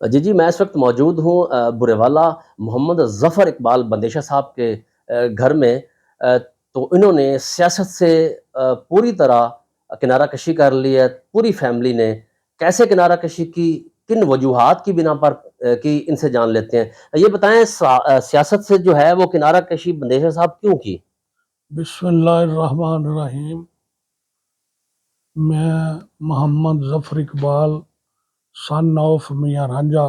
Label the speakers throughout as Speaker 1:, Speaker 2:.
Speaker 1: جی جی، میں اس وقت موجود ہوں برے والا محمد ظفر اقبال بندیشہ صاحب کے گھر میں۔ تو انہوں نے سیاست سے پوری طرح کنارہ کشی کر لی ہے، پوری فیملی نے۔ کیسے کنارہ کشی کی، کن وجوہات کی بنا پر کی، ان سے جان لیتے ہیں۔ یہ بتائیں سیاست سے جو ہے وہ کنارہ کشی بندیشہ صاحب کیوں کی؟
Speaker 2: بسم اللہ الرحمن الرحیم۔ میں محمد ظفر اقبال سن آف میاں رانجھا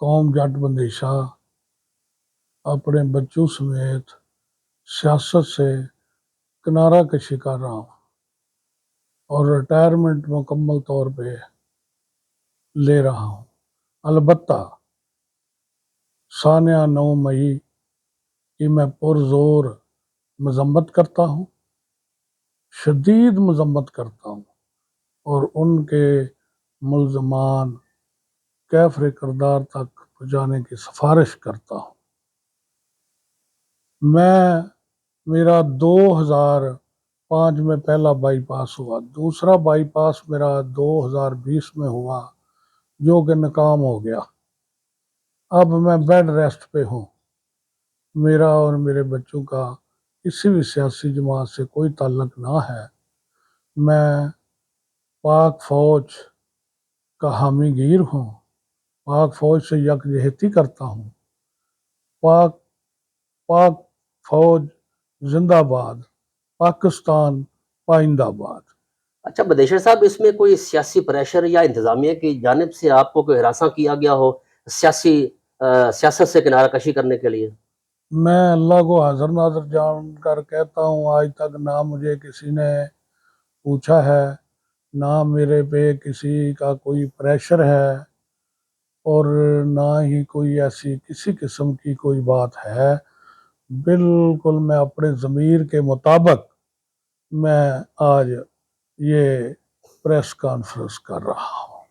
Speaker 2: قوم جٹ بندیشہ اپنے بچوں سمیت سیاست سے کنارہ کشی کر رہا ہوں اور ریٹائرمنٹ مکمل طور پہ لے رہا ہوں۔ البتہ سانیہ 9 مئی کی میں پرزور مذمت کرتا ہوں، شدید مذمت کرتا ہوں، اور ان کے ملزمان کیفر کردار تک پہنچانے کی سفارش کرتا ہوں۔ میرا 2005 میں پہلا بائی پاس ہوا، دوسرا بائی پاس میرا 2020 میں ہوا جو کہ ناکام ہو گیا۔ اب میں بیڈ ریسٹ پہ ہوں۔ میرا اور میرے بچوں کا کسی بھی سیاسی جماعت سے کوئی تعلق نہ ہے۔ میں پاک فوج کا حامی گیر ہوں، پاک فوج سے یکجہتی کرتا ہوں۔ پاک فوج زندہ باد، پاکستان پائندہ باد۔
Speaker 1: اچھا بندیشہ صاحب، اس میں کوئی سیاسی پریشر یا انتظامیہ کی جانب سے آپ کو کوئی ہراساں کیا گیا ہو سیاست سے کنارہ کشی کرنے کے لیے؟
Speaker 2: میں اللہ کو حاضر ناظر جان کر کہتا ہوں، آج تک نہ مجھے کسی نے پوچھا ہے، نہ میرے پہ کسی کا کوئی پریشر ہے، اور نہ ہی کوئی ایسی کسی قسم کی کوئی بات ہے۔ بالکل میں اپنے ضمیر کے مطابق میں آج یہ پریس کانفرنس کر رہا ہوں۔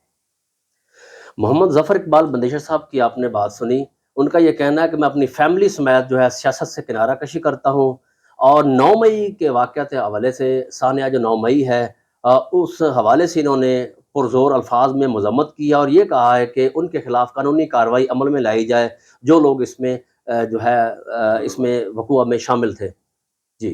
Speaker 1: محمد ظفر اقبال بندیشہ صاحب کی آپ نے بات سنی۔ ان کا یہ کہنا ہے کہ میں اپنی فیملی سمیت جو ہے سیاست سے کنارہ کشی کرتا ہوں، اور 9 مئی کے واقعات کے حوالے سے، سانیہ جو 9 مئی ہے، اس حوالے سے انہوں نے پرزور الفاظ میں مذمت کی اور یہ کہا ہے کہ ان کے خلاف قانونی کارروائی عمل میں لائی جائے جو لوگ اس میں جو ہے اس میں وقوع میں شامل تھے۔ جی